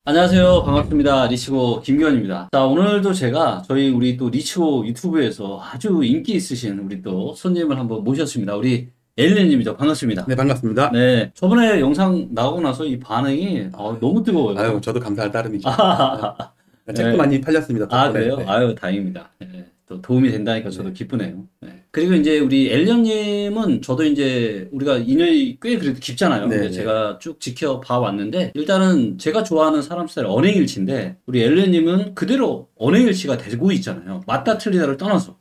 안녕하세요. 반갑습니다. 리치고 김기현입니다. 자, 오늘도 제가 우리 또 리치고 유튜브에서 아주 인기 있으신 우리 또 손님을 한번 모셨습니다. 우리 엘리님이죠. 반갑습니다. 네, 반갑습니다. 네. 저번에 영상 나오고 나서 이 반응이 너무 뜨거워요. 아유, 저도 감사할 따름이죠. 네. 책도 네. 많이 팔렸습니다. 그래요? 네. 아유, 다행입니다. 네. 또 도움이 된다니까 저도 기쁘네요. 네. 그리고 이제 우리 엘리님은 저도 이제 우리가 인연이 꽤 그래도 깊잖아요. 네, 근데 네. 제가 쭉 지켜봐 왔는데 일단은 제가 좋아하는 사람 스타일 언행일치인데 우리 엘리님은 그대로 언행일치가 되고 있잖아요. 맞다 틀리다를 떠나서.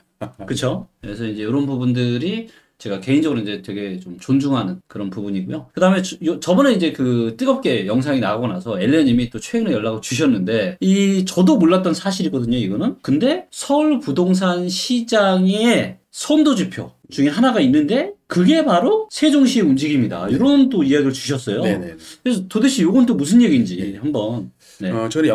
그쵸? 그래서 이제 이런 부분들이 제가 개인적으로 이제 되게 좀 존중하는 그런 부분이고요. 그 다음에 저번에 이제 그 뜨겁게 영상이 나가고 나서 엘리님이 또 최근에 연락을 주셨는데 저도 몰랐던 사실이거든요, 이거는. 근데 서울 부동산 시장의 선도지표 중에 하나가 있는데 그게 바로 세종시의 움직임이다. 이런 또 이야기를 주셨어요. 네네. 그래서 도대체 이건 또 무슨 얘기인지 한번. 네. 저희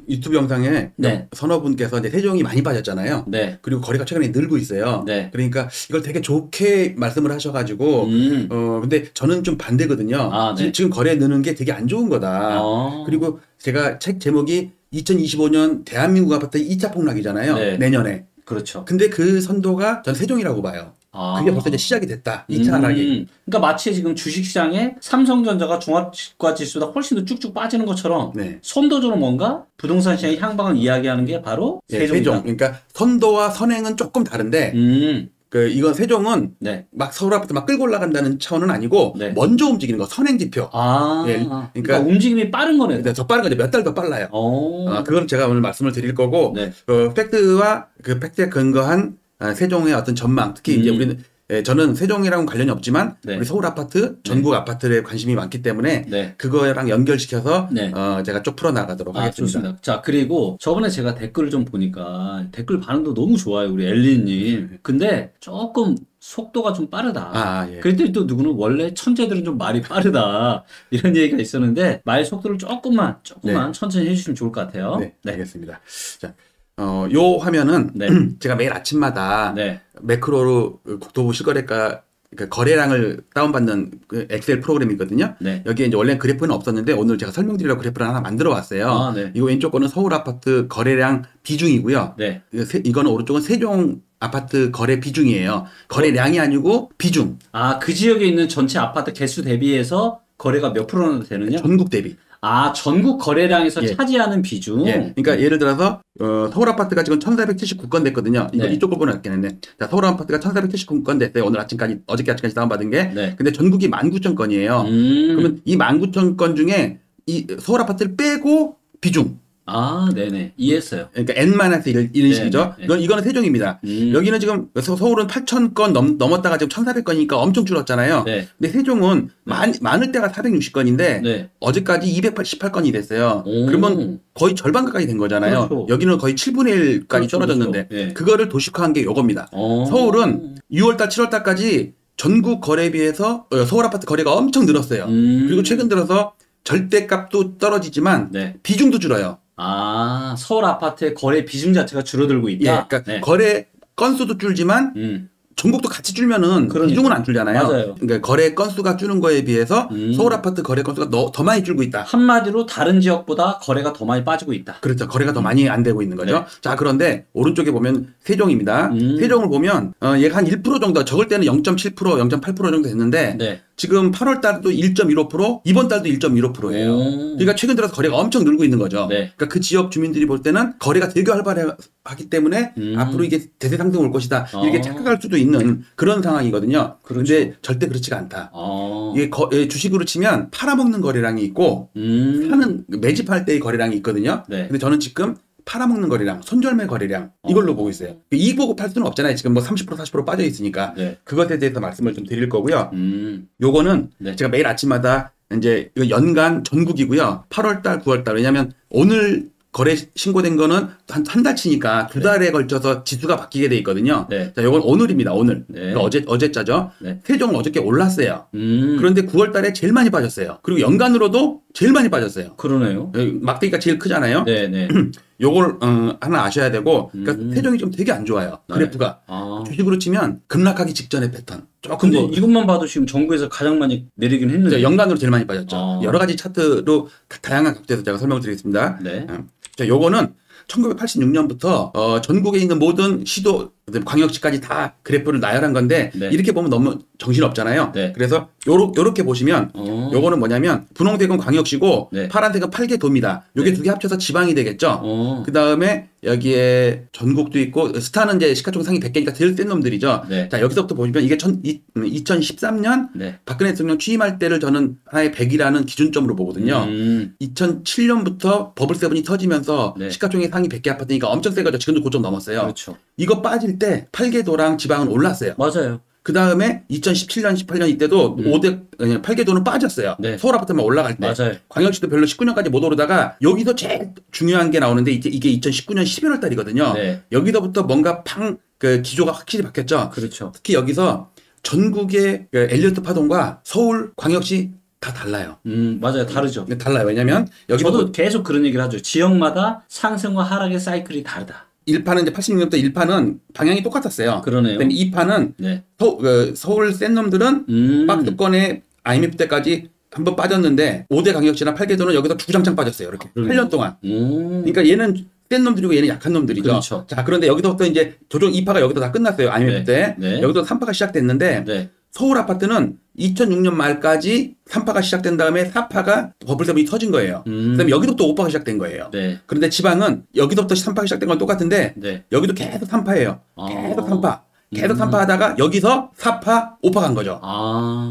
유튜브 영상에 네. 서너 분께서 이제 세종이 많이 빠졌잖아요. 네. 그리고 거래가 최근에 늘고 있어요. 네. 그러니까 이걸 되게 좋게 말씀을 하셔가지고, 근데 저는 좀 반대거든요. 네. 지금 거래 느는 게 되게 안 좋은 거다. 그리고 제가 책 제목이 2025년 대한민국 아파트 2차 폭락이잖아요. 네. 내년에. 그렇죠. 근데 그 선도가 전 세종이라고 봐요. 그게 벌써 이제 시작이 됐다. 2차 하락이. 그러니까 마치 지금 주식시장에 삼성전자가 종합주가 지수보다 훨씬 더 쭉쭉 빠지는 것처럼 네. 선도적으로 뭔가 부동산 시장의 향방을 이야기하는 게 바로 네, 세종이다. 세종. 그러니까 선도와 선행은 조금 다른데 이건 세종은 네. 막 서울 아파트 막 끌고 올라간다는 차원은 아니고 네. 먼저 움직이는 거 선행 지표. 예, 그러니까 움직임이 빠른 거네요. 근데 더 빠른 거죠. 몇 달 더 빨라요. 그건 제가 오늘 말씀을 드릴 거고 네. 팩트와 그 팩트에 근거한 세종의 어떤 전망, 특히 이제 우리는 저는 세종이랑은 관련이 없지만 네. 우리 서울 아파트, 전국 아파트에 관심이 많기 때문에 네. 그거랑 연결시켜서 네. 제가 쭉 풀어나가도록 하겠습니다. 좋습니다. 자, 그리고 저번에 제가 댓글을 좀 보니까 댓글 반응도 너무 좋아요. 우리 엘리님. 근데 조금 속도가 좀 빠르다. 예. 그랬더니 또 누구는 원래 천재들은 좀 말이 빠르다. 이런 얘기가 있었는데 말 속도를 조금만 네. 천천히 해주시면 좋을 것 같아요. 네, 알겠습니다. 자, 요 화면은 네. 제가 매일 아침마다 네. 매크로로 국토부 실거래가 그 거래량을 다운받는 그 엑셀 프로그램이 있거든요. 네. 여기에 이제 원래는 그래프는 없었는데 오늘 제가 설명드리려고 그래프를 하나 만들어 왔어요. 네. 이거 왼쪽 거는 서울 아파트 거래량 비중이고요. 네. 이거는 오른쪽은 세종 아파트 거래 비중이에요. 거래량이 아니고 비중. 그 지역에 있는 전체 아파트 개수 대비해서 거래가 몇 프로나 되느냐? 전국 대비. 전국 거래량에서 예. 차지하는 비중. 예. 그러니까 예를 들어서 서울 아파트가 지금 1479건 됐거든요. 네. 이쪽 걸 보면 알겠네. 자, 서울 아파트가 1479건 됐어요. 어저께 아침까지 다운받은 게. 네. 근데 전국이 19,000건이에요. 그러면 이 19,000건 중에 이 서울 아파트를 빼고 비중. 네네. 이해했어요. 그러니까 N-1 이런 식이죠. 네. 이거는 세종입니다. 여기는 지금 서울은 8,000건 넘었다가 지금 1,400건이니까 엄청 줄었잖아요. 네. 근데 세종은 많을 때가 460건인데 네. 어제까지 218건이 됐어요. 그러면 거의 절반 가까이 된 거잖아요. 그렇죠. 여기는 거의 7분의 1까지 그렇죠, 떨어졌는데 그렇죠. 네. 그거를 도식화한 게 요겁니다. 서울은 6월달, 7월달까지 전국 거래에 비해서 서울 아파트 거래가 엄청 늘었어요. 그리고 최근 들어서 절대값도 떨어지지만 네. 비중도 줄어요. 서울 아파트의 거래 비중 자체가 줄어들고 있다. 예, 그러니까 네. 거래 건수도 줄지만 전국도 같이 줄면은 그러니까. 비중은 안 줄잖아요. 맞아요. 그러니까 거래 건수가 줄은 거에 비해서 서울 아파트 거래 건수가 더 많이 줄고 있다. 한마디로 다른 지역보다 거래가 더 많이 빠지고 있다. 그렇죠. 거래가 더 많이 안 되고 있는 거죠. 네. 자, 그런데 오른쪽에 보면 세종입니다. 세종을 보면 얘가 한 1% 정도, 적을 때는 0.7%, 0.8% 정도 됐는데 네. 지금 8월 달도 1.15%, 이번 달도 1.15%예요. 그러니까 최근 들어서 거래가 엄청 늘고 있는 거죠. 네. 그러니까 그 지역 주민들이 볼 때는 거래가 되게 활발하기 때문에 앞으로 이게 대세 상승 올 것이다. 이렇게 착각할 수도 있는 그런 상황이거든요. 그런데 절대 그렇지가 않다. 이게 주식으로 치면 팔아먹는 거래량이 있고 매집할 때의 거래량이 있거든요. 네. 근데 저는 지금 팔아먹는 거래량, 손절매 거래량 이걸로 보고 있어요. 이익 보고 팔 수는 없잖아요. 지금 뭐 30% 40% 빠져 있으니까. 네. 그것에 대해서 말씀을 좀 드릴 거고요. 요거는 네. 제가 매일 아침마다 이제 이거 연간 전국이고요. 8월달, 9월달. 왜냐하면 오늘 거래 신고된 거는 한 달치니까 두 달에 걸쳐서 지수가 바뀌게 돼 있거든요. 네. 자, 이건 오늘입니다. 오늘. 네. 그러니까 어제자죠. 네. 세종은 어저께 올랐어요. 음. 그런데 9월 달에 제일 많이 빠졌어요. 그리고 연간으로도 제일 많이 빠졌어요. 그러네요. 막대기가 제일 크잖아요. 네네. 요걸 하나 아셔야 되고 그러니까 세종이 좀 되게 안 좋아요. 그래프가. 주식으로 치면 급락하기 직전의 패턴. 조금 근데 이것만 봐도 지금 정부에서 가장 많이 내리긴 했는데. 연간으로 제일 많이 빠졌죠. 여러 가지 차트로 다양한 각도에서 제가 설명을 드리겠습니다. 네. 자, 요거는 1986년부터 전국에 있는 모든 시도, 광역시까지 다 그래프를 나열한 건데 네. 이렇게 보면 너무 정신없잖아요. 네. 그래서 요렇게 보시면 요거는 뭐냐면 분홍색은 광역시고 네. 파란색은 8개 도입니다. 요게 네. 두 개 합쳐서 지방이 되겠죠. 그 다음에 여기에 전국도 있고 스타는 이제 시가총 상위 100개니까 제일 센 놈들이죠. 네. 자, 여기서부터 보시면 이게 2013년 네. 박근혜 대통령 취임할 때를 저는 하나의 100이라는 기준점으로 보거든요. 2007년부터 버블7이 터지면서 네. 시가총액 상위 100개 아파트니까 엄청 세 거죠. 지금도 고점 넘었어요. 그렇죠. 이거 빠질 때 8개도랑 지방은 올랐어요. 맞아요. 그 다음에 2017년, 18년 이때도 8개도는 빠졌어요. 네. 서울 아파트만 올라갈 때. 맞아요. 광역시도 별로 19년까지 못 오르다가 여기서 제일 중요한 게 나오는데 이게 2019년 11월 달이거든요. 네. 여기서부터 뭔가 기조가 확실히 바뀌었죠. 그렇죠. 특히 여기서 전국의 엘리어트 파동과 서울, 광역시 다 달라요. 맞아요. 다르죠. 달라요. 왜냐면 여기도 저도 계속 그런 얘기를 하죠. 지역마다 상승과 하락의 사이클이 다르다. 1파는 이제 86년부터 1파는 방향이 똑같았어요. 그러네요. 그다음에 2파는 네. 서울 센 놈들은 박스권에 IMF 때까지 한번 빠졌는데 5대 강역시나 8개도는 여기서 주구장창 빠졌어요. 이렇게 8년 동안. 그러니까 얘는 센 놈들이고 얘는 약한 놈들이죠. 그렇죠. 자, 그런데 여기서부터 이제 조정 2파가 여기서 다 끝났어요. IMF 네. 때. 네. 여기서 3파가 시작됐는데 네. 서울 아파트는 2006년 말까지 3파가 시작된 다음에 4파가 버블7이 터진 거예요. 그다음에 여기서부터 5파가 시작된 거예요. 네. 그런데 지방은 여기서부터 3파가 시작된 건 똑같은데 네. 여기도 계속 3파예요. 계속 3파. 계속 3파 하다가 여기서 4파, 5파 간 거죠.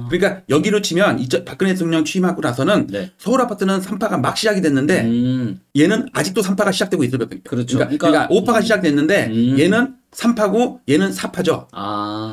그러니까 여기로 치면 박근혜 대통령 취임하고 나서는 네. 서울 아파트는 3파가 막 시작이 됐는데 얘는 아직도 3파가 시작되고 있거든요. 그렇죠. 그러니까 5파가 시작됐는데 얘는 3파고 얘는 4파죠.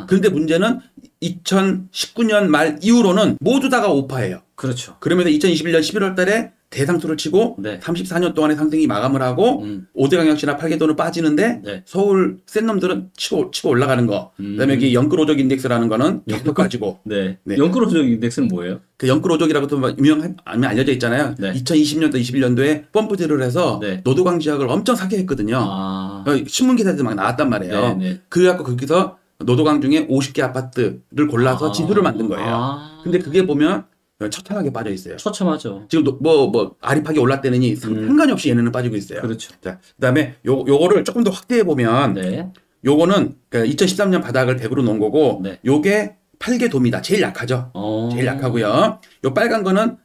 그런데 문제는 2019년 말 이후로는 모두 다가 5파예요. 그렇죠. 그러면서 2021년 11월 달에 대상투를 치고 네. 34년 동안의 상승이 마감을 하고 5대 강역시나 8개도는 빠지는데 네. 서울 센 놈들은 치고 올라가는 거. 그다음에 여기 영끌오적 인덱스라는 거는 계속 빠지고. 네. 네. 영끌오적 인덱스는 뭐예요? 그 영끌오적이라고도 유명하면 알려져 있잖아요. 네. 2020년도 21년도에 펌프질을 해서 네. 노도강 지역을 엄청 사게 했거든요. 신문 기사에도 막 나왔단 말이에요. 네, 네. 그래갖고 거기서 노도강 중에 50개 아파트를 골라서 지수를 만든 거예요. 근데 그게 보면 처참하게 빠져 있어요. 처참하죠. 지금 아리팍이 올랐다느니 상관이 없이 얘네는 빠지고 있어요. 그렇죠. 자, 그다음에 요거를 조금 더 확대해 보면 네. 요거는 2013년 바닥을 100으로 놓은 거고 네. 요게 8개 도입니다. 제일 약하죠. 제일 약하고요. 요 빨간 거는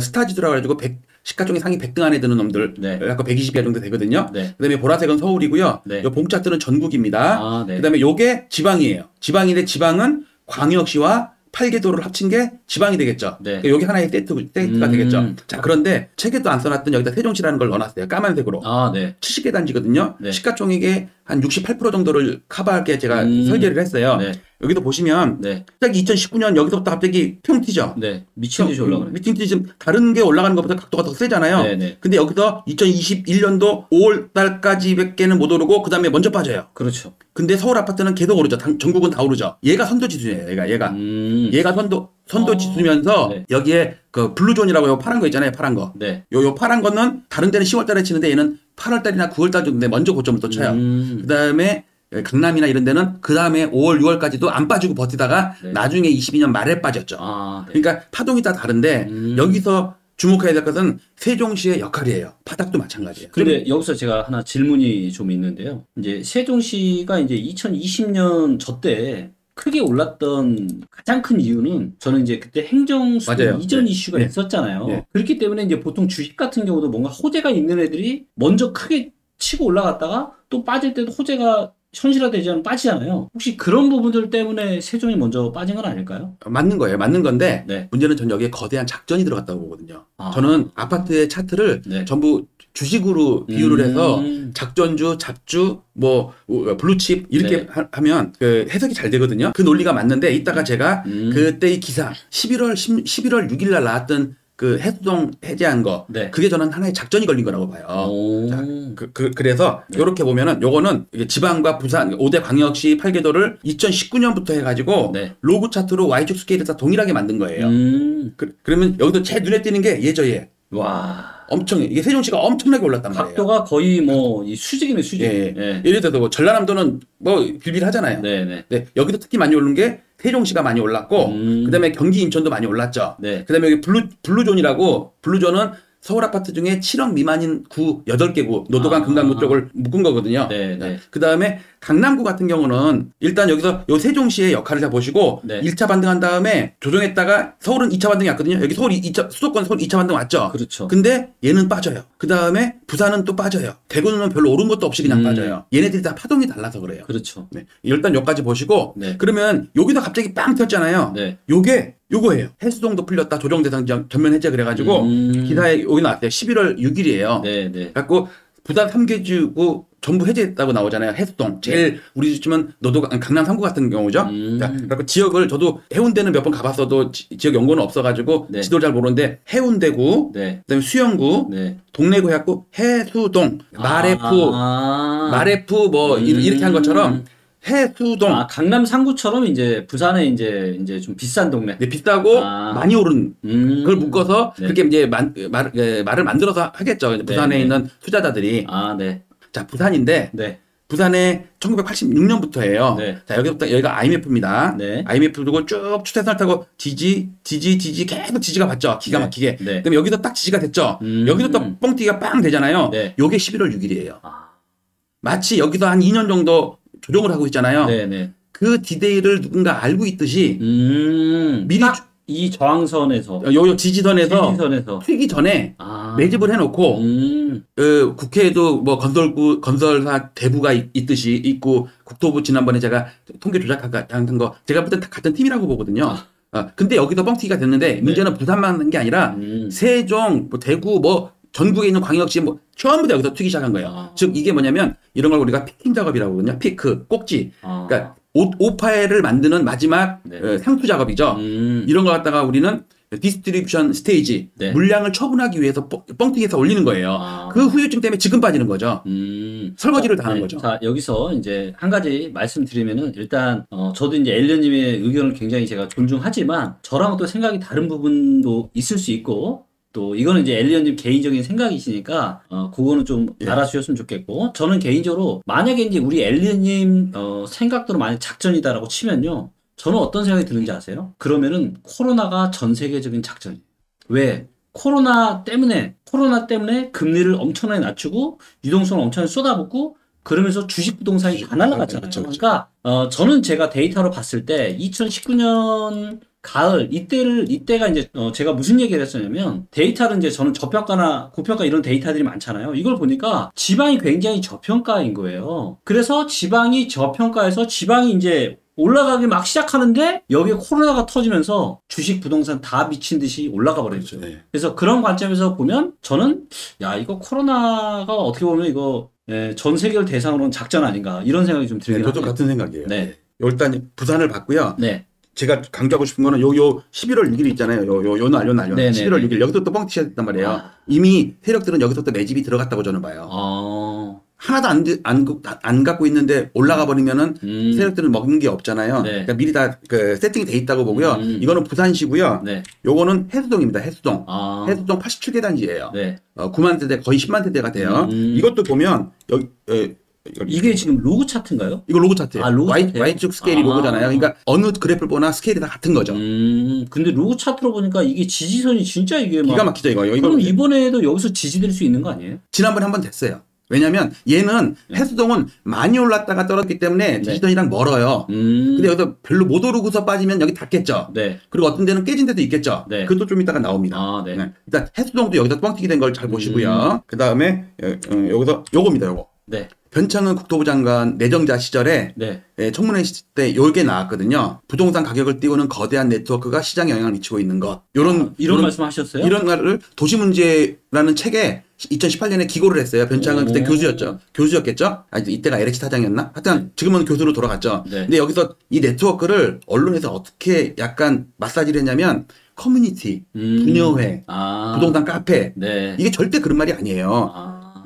스타지드라고 해가지고 시가총액 상위 100등 안에 드는 놈들 네. 약간 120개 정도 되거든요. 네. 그다음에 보라색은 서울이고요. 네. 요 봉차트는 전국입니다. 네. 그다음에 요게 지방이에요. 지방인데 지방은 광역시와 8개도를 합친 게 지방이 되겠죠. 네. 여기 하나의 세트가 되겠죠. 자, 그런데 책에도 안 써놨던 여기다 세종시라는 걸 넣어놨어요. 까만색으로. 네. 70개 단지거든요. 네. 시가총액의 한 68% 정도를 커버하게 제가 설계를 했어요. 네. 여기도 보시면 네. 갑자기 2019년 여기서부터 갑자기 평 튀죠. 네. 미친 듯이 올라가네. 미친 듯이 지금 다른 게 올라가는 것보다 각도가 더 세잖아요. 네, 네. 근데 여기서 2021년도 5월 달까지밖에는 못 오르고 그다음에 먼저 빠져요. 그렇죠. 근데 서울 아파트는 계속 오르죠. 전국은 다 오르죠. 얘가 선도 지수예요. 얘가 선도 지수면서 네. 여기에 그 블루존이라고 요 파란 거 있잖아요. 파란 거. 네. 요 파란 거는 다른 데는 10월 달에 치는데 얘는 8월 달이나 9월 달 정도인데 먼저 고점을 또 쳐요. 그다음에 강남이나 이런 데는 그다음에 5월, 6월까지도 안 빠지고 버티다가 네. 나중에 22년 말에 빠졌죠. 네. 그러니까 파동이 다 다른데 여기서 주목해야 될 것은 세종시의 역할이에요. 바닥도 마찬가지예요. 근데 여기서 제가 하나 질문이 좀 있는데요. 이제 세종시가 이제 2020년 저 때 크게 올랐던 가장 큰 이유는 저는 이제 그때 행정수 맞아요. 이전 네. 이슈가 네. 있었잖아요. 네. 그렇기 때문에 이제 보통 주식 같은 경우도 뭔가 호재가 있는 애들이 먼저 크게 치고 올라갔다가 또 빠질 때도 호재가 현실화되지 않으면 빠지잖아요. 혹시 그런 부분들 때문에 세종이 먼저 빠진 건 아닐까요? 맞는 거예요. 맞는 건데 네. 문제는 전 여기에 거대한 작전이 들어갔다고 보거든요. 저는 아파트의 차트를 네. 전부 주식으로 비유를 해서 작전주, 잡주, 블루칩 이렇게 네. 하면 그 해석이 잘 되거든요. 그 논리가 맞는데 이따가 제가 그때의 기사 11월 6일 날 나왔던 그 해수동 해제한 거, 네. 그게 저는 하나의 작전이 걸린 거라고 봐요. 자, 그래서 요렇게 보면은 요거는 이게 지방과 부산 5대 광역시 8개도를 2019년부터 해가지고 네. 로그 차트로 Y축 스케일에서 동일하게 만든 거예요. 그러면 여기서 제일 눈에 띄는 게 얘죠, 얘. 와. 엄청 이게 세종시가 엄청나게 올랐단 말이에요. 각도가 거의 뭐 이 수직이네 수직. 예. 예. 예를 들어서 뭐 전라남도는 뭐 빌빌하잖아요. 네네. 네, 여기도 특히 많이 오른 게 세종시가 많이 올랐고, 그다음에 경기 인천도 많이 올랐죠. 네. 그다음에 여기 블루존이라고, 블루존은 서울 아파트 중에 7억 미만인 구 8개 구, 노도강 금강구 쪽을 묶은 거거든요. 네, 네. 그다음에 강남구 같은 경우는 일단 여기서 요 세종시의 역할을 잘 보시고, 네. 1차 반등한 다음에 조정했다가 서울은 2차 반등이 왔거든요. 여기 서울이 2차, 수도권 서울 2차 반등 왔죠. 그렇죠. 근데 얘는 빠져요. 그다음에 부산은 또 빠져요. 대구는 별로 오른 것도 없이 그냥 빠져요. 얘네들이 다 파동이 달라서 그래요. 그렇죠. 네. 일단 여기까지 보시고, 네. 그러면 여기서 갑자기 빵 튀었잖아요. 네. 요거예요. 해수동도 풀렸다. 조정 대상 전면 해제 그래가지고 기사에 여기 나왔어요. 11월 6일이에요. 네, 네. 갖고 부산 3개주고 전부 해제했다고 나오잖아요. 해수동. 제일 우리 치면 강남 3구 같은 경우죠. 자, 그래서 지역을 저도 해운대는 몇 번 가봤어도 지역 연고는 없어가지고 네. 지도를 잘 모르는데 해운대구, 네. 그다음에 수영구, 네. 동래구 해갖고 해수동, 마레프 뭐 이렇게 한 것처럼 해수동. 강남 상구처럼 이제 부산에 이제 좀 비싼 동네. 네, 비싸고 많이 오른 그걸 묶어서 네. 그렇게 이제 말을 만들어서 하겠죠. 부산에 네. 있는 투자자들이. 네. 자, 부산인데 네. 부산에 1986년부터예요. 네. 자, 여기가 IMF입니다. 네. IMF 두고 쭉 추세선을 타고 지지 계속 지지가 받죠. 기가 네. 막히게. 네. 그럼 여기서 딱 지지가 됐죠. 여기서 또 뻥튀기가 빵 되잖아요. 네. 요게 11월 6일이에요. 마치 여기서 한 2년 정도 조정을 하고 있잖아요. 네, 네. 그 디데이를 누군가 알고 있듯이 미리 이 저항선에서 요 지지선에서 튀기 전에 매집을 해놓고 국회에도 뭐 건설사 대부가 있듯이 있고 국토부 지난번에 제가 통계 조작한 거 제가 볼 때 다 같은 팀이라고 보거든요. 근데 여기서 뻥튀기가 됐는데 문제는 부산만 한 게 아니라 세종, 뭐 대구, 뭐 전국에 있는 광역시 뭐 전부 다 여기서 튀기 시작한 거예요. 즉 이게 뭐냐면 이런 걸 우리가 피킹 작업이라고 하거든요. 피크, 꼭지. 그러니까 오파일을 만드는 마지막 상투 작업이죠. 이런 거 갖다가 우리는 디스트리뷰션 스테이지, 네. 물량을 처분하기 위해서 뻥튀기해서 올리는 거예요. 그 후유증 때문에 지금 빠지는 거죠. 설거지를 당하는 거죠. 자, 여기서 이제 한 가지 말씀드리면은 일단 저도 이제 엘리언님의 의견을 굉장히 제가 존중하지만 저랑 또 생각이 다른 부분도 있을 수 있고 또 이거는 이제 엘리언님 개인적인 생각이시니까 그거는 좀 알아주셨으면 좋겠고 저는 개인적으로 만약에 이제 우리 엘리언님 생각대로 만약 작전이다라고 치면요 저는 어떤 생각이 드는지 아세요? 그러면은 코로나가 전 세계적인 작전이에요. 왜? 코로나 때문에 금리를 엄청나게 낮추고 유동성을 엄청나게 쏟아붓고 그러면서 주식 부동산이 다 날아갔잖아요. 그러니까 저는 제가 데이터로 봤을 때 2019년 가을 이때가 이제 제가 무슨 얘기를 했었냐면 데이터를 이제 저는 저평가나 고평가 이런 데이터들이 많잖아요. 이걸 보니까 지방이 굉장히 저평가인 거예요. 그래서 지방이 저평가해서 지방이 이제 올라가기 막 시작하는데 여기에 코로나가 터지면서 주식 부동산 다 미친 듯이 올라가 버렸죠. 네. 그래서 그런 관점에서 보면 저는 야 이거 코로나가 어떻게 보면 이거 전 세계를 대상으로 한 작전 아닌가 이런 생각이 좀 들긴 저도 합니다. 같은 생각이에요. 네. 일단 부산을 봤고요. 네. 제가 강조하고 싶은 거는 요 11월 6일 있잖아요. 요 날. 11월 6일 여기서 또 뻥튀기 했단 말이에요. 이미 세력들은 여기서부터 매집이 들어갔다고 저는 봐요. 하나도 안 갖고 있는데 올라가 버리면은 세력들은 먹는 게 없잖아요. 네. 그러니까 미리 다 세팅이 돼 있다고 보고요. 이거는 부산시고요. 네. 요거는 해수동입니다. 해수동. 해수동 87개 단지예요. 네. 9만 세대 거의 10만 세대가 돼요. 이것도 보면 여기 이게 지금 로그 차트인가요? 이거 로고 차트예요. 로고 차트예요? Y축 스케일이 로고잖아요. 그러니까 어느 그래프를 보나 스케일이 다 같은 거죠. 근데 로그 차트로 보니까 이게 지지선이 진짜 이게 막 기가 막히죠 이거. 그럼 이번에도 여기서 지지될 수 있는 거 아니에요? 지난번에 한번 됐어요. 왜냐면 얘는 해수동은 많이 올랐다가 떨어졌기 때문에 지지선이랑 멀어요. 근데 여기서 별로 못 오르고서 빠지면 여기 닿겠죠. 네. 그리고 어떤 데는 깨진 데도 있겠죠. 네. 그것도 좀 이따가 나옵니다. 네. 일단 해수동도 여기서 뻥튀기 된 걸 잘 보시고요. 그 다음에 여기서 요겁니다. 요거. 네. 변창흠 국토부 장관 내정자 시절에 네. 청문회 때 요게 나왔거든요. 부동산 가격을 띄우는 거대한 네트워크가 시장에 영향을 미치고 있는 것. 이런 말씀하셨어요? 이런 말을 도시문제라는 책에 2018년에 기고를 했어요. 변창흠 그때 교수였겠죠? 이때가 LH 사장이었나? 하여튼 지금은 교수로 돌아갔죠. 네. 근데 여기서 이 네트워크를 언론에서 어떻게 약간 마사지를 했냐면 커뮤니티, 분여회, 부동산 카페 네. 이게 절대 그런 말이 아니에요.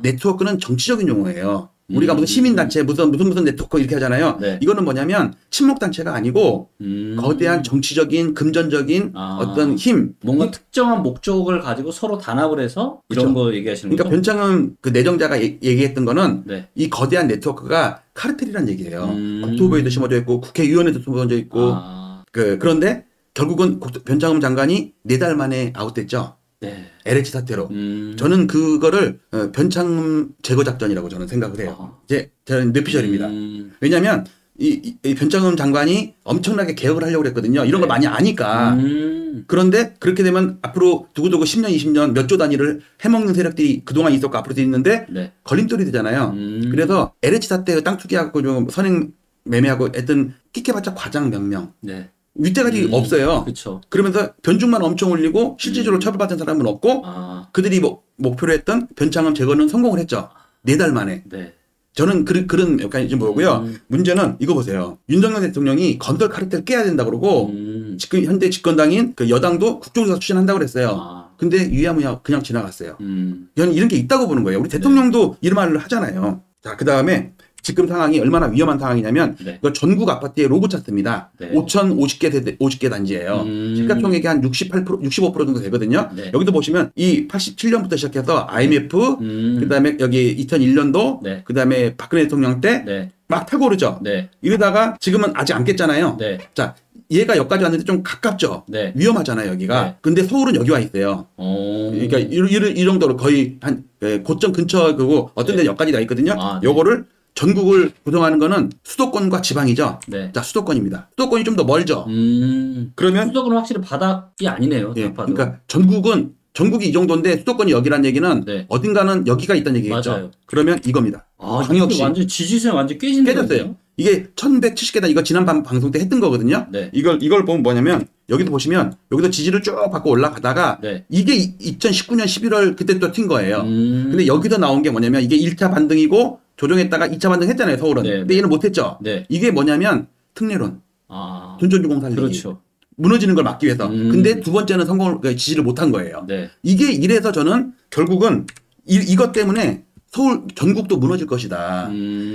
네트워크는 정치적인 용어예요. 우리가 무슨 시민단체, 무슨 네트워크 이렇게 하잖아요. 네. 이거는 뭐냐면 친목단체가 아니고 거대한 정치적인, 금전적인 어떤 힘. 뭔가 특정한 목적을 가지고 서로 단합을 해서 이런 거 얘기하시는 그러니까 거죠? 변창흠 그 내정자가 얘기했던 거는 네. 이 거대한 네트워크가 카르텔이라는 얘기예요. 국토부에도 심어져 있고 국회의원에도 심어져 있고 그런데 결국은 변창흠 장관이 4달 만에 아웃됐죠. 네. LH 사태로. 저는 그거를 변창흠 제거 작전이라고 저는 생각을 해요. 저는 뇌피셜입니다. 왜냐하면 이 변창흠 장관이 엄청나게 개혁을 하려고 했거든요. 이런 걸 많이 아니까. 그런데 그렇게 되면 앞으로 두고두고 10년, 20년 몇 조 단위를 해먹는 세력들이 그동안 있었고 앞으로도 있는데 네. 걸림돌이 되잖아요. 그래서 LH 사태 땅 투기하고 좀 선행 매매하고 했던 끼케봤자 과장 몇 명. 네. 윗대가리 없어요. 그쵸. 그러면서 변죽만 엄청 올리고 실질적으로 처벌받은 사람은 없고 그들이 목표로 했던 변창흠 제거는 성공을 했죠. 4달 만에. 네. 저는 그런 역할이 좀 보고요. 문제는 이거 보세요. 윤석열 대통령이 건설 카르텔 깨야 된다 그러고 지금 현재 집권당인 그 여당도 국정조사 추진한다고 그랬어요. 근데 유야무야 그냥 지나갔어요. 저는 이런 게 있다고 보는 거예요. 우리 대통령도 이런 말을 하잖아요. 자, 그 다음에 지금 상황이 얼마나 위험한 상황이냐면 이거 전국 아파트의 로고 차트입니다. 5,050개 단지예요. 시가총액이 한 65% 정도 되거든요. 여기도 보시면 이 87년부터 시작해서 IMF 그다음에 여기 2001년도 그다음에 박근혜 대통령 때 막 타고 오르죠. 이러다가 지금은 아직 안 깼잖아요. 자, 얘가 여기까지 왔는데 좀 가깝죠. 위험하잖아요, 여기가. 근데 서울은 여기 와 있어요. 그러니까 이 정도로 거의 한 고점 근처 그고 어떤 데는 여기까지 가 있거든요. 요거를 전국을 구성하는 거는 수도권과 지방이죠. 자, 수도권입니다. 수도권이 좀 더 멀죠. 그러면 수도권은 확실히 바닥이 아니네요. 그러니까 전국이 이 정도인데 수도권이 여기란 얘기는 어딘가는 여기가 있다는 얘기겠죠. 맞아요. 그러면 이겁니다. 광역시 완전 지지세 완전 깨졌어요. 이게 1170개다. 이거 지난 방송 때 했던 거거든요. 이걸 보면 뭐냐면 여기도 보시면 여기도 지지를 쭉 받고 올라가다가 이게 2019년 11월 그때 또 튄 거예요. 근데 여기도 나온 게 뭐냐면 이게 1차 반등이고 조정했다가 2차 반등 했잖아요, 서울은. 근데 얘는 못했죠. 이게 뭐냐면 특례론. 둔촌주공 살리기. 그렇죠. 무너지는 걸 막기 위해서. 근데 두 번째는 지지를 못한 거예요. 이게 이래서 저는 결국은 이것 때문에 서울 전국도 무너질 것이다.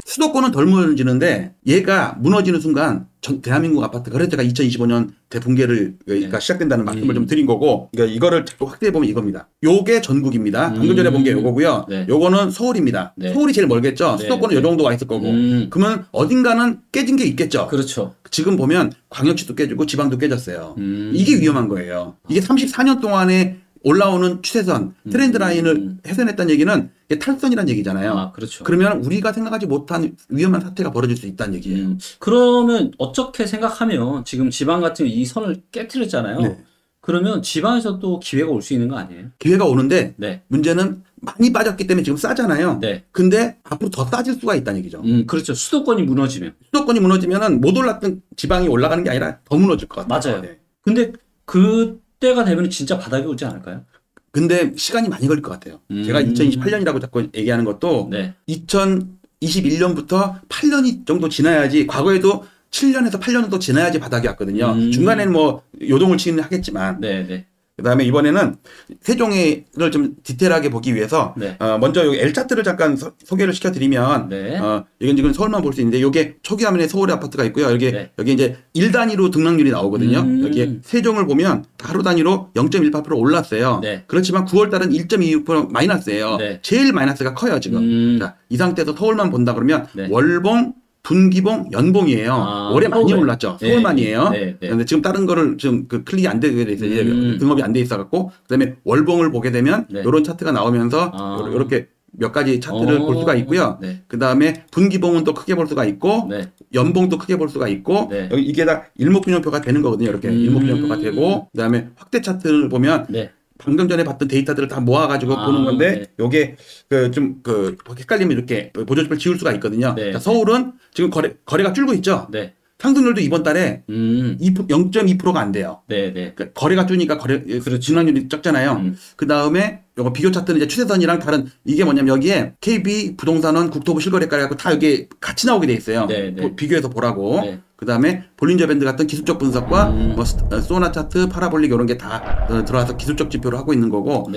수도권은 덜 무너지는데 얘가 무너지는 순간 대한민국 아파트 거래대가 2025년 대붕괴가 시작된다는 말씀을 좀 드린 거고, 그러니까 이거를 자꾸 확대해 보면 이겁니다. 요게 전국입니다. 방금 전에 본 게 요거고요. 요거는 서울입니다. 서울이 제일 멀겠죠. 수도권은 요 정도 와 있을 거고. 그러면 어딘가는 깨진 게 있겠죠. 그렇죠. 지금 보면 광역시도 깨지고 지방도 깨졌어요. 이게 위험한 거예요. 이게 34년 동안에 올라오는 추세선, 트렌드 라인을 훼손했다는 얘기는 탈선이라는 얘기잖아요. 그렇죠. 그러면 우리가 생각하지 못한 위험한 사태가 벌어질 수 있다는 얘기예요. 그러면 어떻게 생각하면 지금 지방 같은 이 선을 깨트렸잖아요. 그러면 지방에서 또 기회가 올 수 있는 거 아니에요? 기회가 오는데 문제는 많이 빠졌기 때문에 지금 싸잖아요. 근데 앞으로 더 싸질 수가 있다는 얘기죠. 그렇죠. 수도권이 무너지면은 못 올랐던 지방이 올라가는 게 아니라 더 무너질 것 같아요. 맞아요. 근데 그때가 되면 진짜 바닥이 오지 않을까요? 근데 시간이 많이 걸릴 것 같아요. 제가 2028년이라고 자꾸 얘기하는 것도 2021년부터 8년이 정도 지나야지, 과거에도 7년에서 8년 정도 지나야지 바닥이 왔거든요. 중간에는 뭐 요동을 치긴 하겠지만. 그다음에 이번에는 세종을 좀 디테일하게 보기 위해서 먼저 여기 L 차트를 잠깐 소개를 시켜드리면 이건 지금 서울만 볼 수 있는데 이게 초기 화면에 서울의 아파트가 있고요. 여기 이제 1단위로 등락률이 나오거든요. 여기 세종을 보면 하루 단위로 0.18% 올랐어요. 그렇지만 9월 달은 1.26% 마이너스예요. 제일 마이너스가 커요 지금. 자, 이 상태에서 서울만 본다 그러면 월봉, 분기봉, 연봉이에요. 올해 많이 올랐죠. 서울만이에요. 그런데 지금 다른 거를 좀 클릭이 안 되게 돼 있어요. 등업이 안 돼 있어 갖고. 그다음에 월봉을 보게 되면 이런 차트가 나오면서 이렇게 몇 가지 차트를 볼 수가 있고요. 그다음에 분기봉은 또 크게 볼 수가 있고 연봉도 크게 볼 수가 있고 여기 이게 다 일목균형표가 되는 거거든요. 이렇게 일목균형표가 되고, 그다음에 확대 차트를 보면 방금 전에 봤던 데이터들을 다 모아가지고 보는 건데, 요게 헷갈리면 이렇게 보조집을 지울 수가 있거든요. 자, 서울은 지금 거래가 줄고 있죠. 상승률도 이번 달에 0.2%가 안 돼요. 그러니까 거래가 줄니까 진환율이 적잖아요. 그 다음에 요거 비교 차트는 이제 추세선이랑 다른, 이게 뭐냐면 여기에 KB 부동산원 국토부 실거래가라고 다 여기 같이 나오게 돼 있어요. 비교해서 보라고. 그 다음에 볼린저 밴드 같은 기술적 분석과 뭐 소나 차트, 파라볼릭 이런 게 다 들어와서 기술적 지표를 하고 있는 거고.